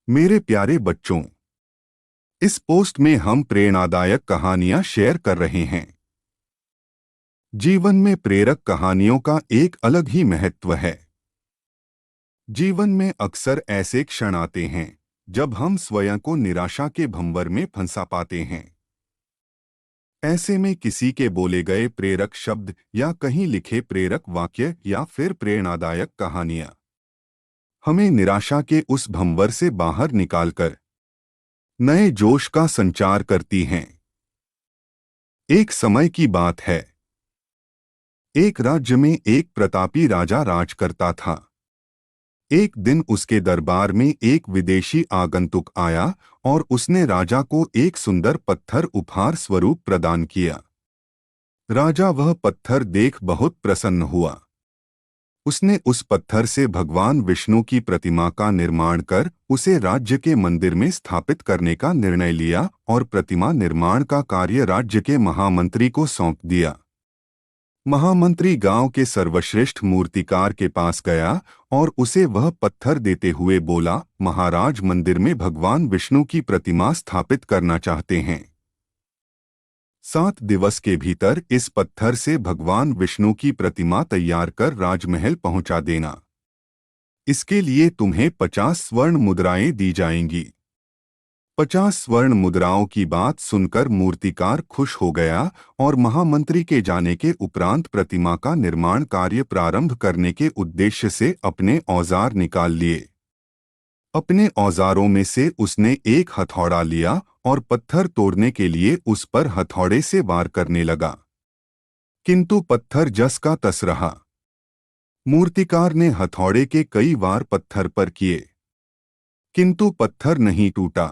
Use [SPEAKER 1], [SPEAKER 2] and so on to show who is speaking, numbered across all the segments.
[SPEAKER 1] मेरे प्यारे बच्चों, इस पोस्ट में हम प्रेरणादायक कहानियां शेयर कर रहे हैं। जीवन में प्रेरक कहानियों का एक अलग ही महत्व है। जीवन में अक्सर ऐसे क्षण आते हैं जब हम स्वयं को निराशा के भंवर में फंसा पाते हैं। ऐसे में किसी के बोले गए प्रेरक शब्द या कहीं लिखे प्रेरक वाक्य या फिर प्रेरणादायक कहानियां हमें निराशा के उस भंवर से बाहर निकालकर नए जोश का संचार करती हैं। एक समय की बात है। एक राज्य में एक प्रतापी राजा राज करता था। एक दिन उसके दरबार में एक विदेशी आगंतुक आया और उसने राजा को एक सुंदर पत्थर उपहार स्वरूप प्रदान किया। राजा वह पत्थर देख बहुत प्रसन्न हुआ। उसने उस पत्थर से भगवान विष्णु की प्रतिमा का निर्माण कर उसे राज्य के मंदिर में स्थापित करने का निर्णय लिया और प्रतिमा निर्माण का कार्य राज्य के महामंत्री को सौंप दिया। महामंत्री गांव के सर्वश्रेष्ठ मूर्तिकार के पास गया और उसे वह पत्थर देते हुए बोला, महाराज, मंदिर में भगवान विष्णु की प्रतिमा स्थापित करना चाहते हैं। 7 दिवस के भीतर इस पत्थर से भगवान विष्णु की प्रतिमा तैयार कर राजमहल पहुंचा देना। इसके लिए तुम्हें 50 स्वर्ण मुद्राएं दी जाएंगी। 50 स्वर्ण मुद्राओं की बात सुनकर मूर्तिकार खुश हो गया और महामंत्री के जाने के उपरांत प्रतिमा का निर्माण कार्य प्रारंभ करने के उद्देश्य से अपने औजार निकाल लिए। अपने औजारों में से उसने एक हथौड़ा लिया और पत्थर तोड़ने के लिए उस पर हथौड़े से वार करने लगा, किंतु पत्थर जस का तस रहा। मूर्तिकार ने हथौड़े के कई वार पत्थर पर किए, किंतु पत्थर नहीं टूटा।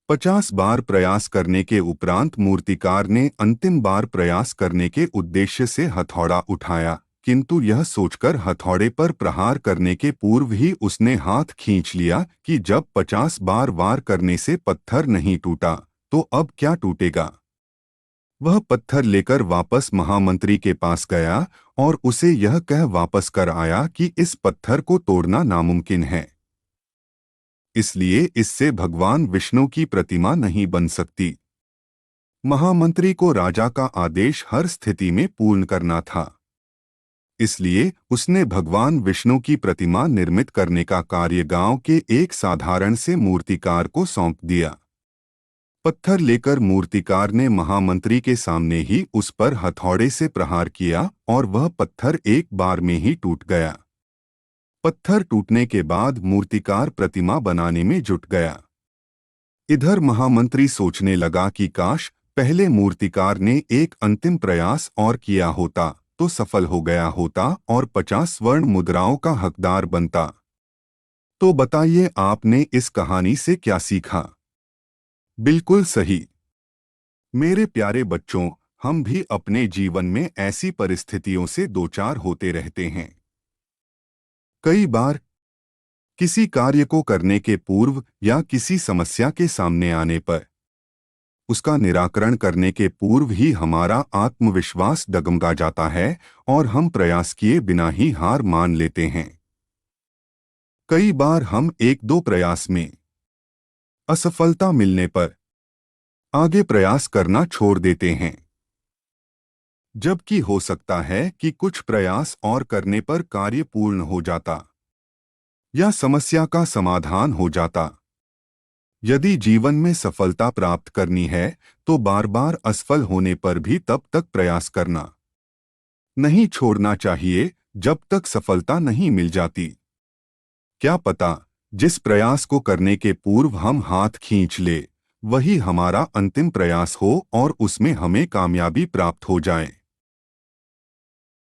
[SPEAKER 1] 50 बार प्रयास करने के उपरांत मूर्तिकार ने अंतिम बार प्रयास करने के उद्देश्य से हथौड़ा उठाया, किंतु यह सोचकर हथौड़े पर प्रहार करने के पूर्व ही उसने हाथ खींच लिया कि जब 50 बार वार करने से पत्थर नहीं टूटा तो अब क्या टूटेगा। वह पत्थर लेकर वापस महामंत्री के पास गया और उसे यह कह वापस कर आया कि इस पत्थर को तोड़ना नामुमकिन है, इसलिए इससे भगवान विष्णु की प्रतिमा नहीं बन सकती। महामंत्री को राजा का आदेश हर स्थिति में पूर्ण करना था, इसलिए उसने भगवान विष्णु की प्रतिमा निर्मित करने का कार्य गांव के एक साधारण से मूर्तिकार को सौंप दिया। पत्थर लेकर मूर्तिकार ने महामंत्री के सामने ही उस पर हथौड़े से प्रहार किया और वह पत्थर एक बार में ही टूट गया। पत्थर टूटने के बाद मूर्तिकार प्रतिमा बनाने में जुट गया। इधर महामंत्री सोचने लगा कि काश पहले मूर्तिकार ने एक अंतिम प्रयास और किया होता तो सफल हो गया होता और 50 स्वर्ण मुद्राओं का हकदार बनता। तो बताइए, आपने इस कहानी से क्या सीखा? बिल्कुल सही। मेरे प्यारे बच्चों, हम भी अपने जीवन में ऐसी परिस्थितियों से दो चार होते रहते हैं। कई बार किसी कार्य को करने के पूर्व या किसी समस्या के सामने आने पर उसका निराकरण करने के पूर्व ही हमारा आत्मविश्वास डगमगा जाता है और हम प्रयास किए बिना ही हार मान लेते हैं। कई बार हम 1-2 प्रयास में असफलता मिलने पर आगे प्रयास करना छोड़ देते हैं, जबकि हो सकता है कि कुछ प्रयास और करने पर कार्य पूर्ण हो जाता या समस्या का समाधान हो जाता। यदि जीवन में सफलता प्राप्त करनी है तो बार बार असफल होने पर भी तब तक प्रयास करना नहीं छोड़ना चाहिए जब तक सफलता नहीं मिल जाती। क्या पता जिस प्रयास को करने के पूर्व हम हाथ खींच ले वही हमारा अंतिम प्रयास हो और उसमें हमें कामयाबी प्राप्त हो जाए।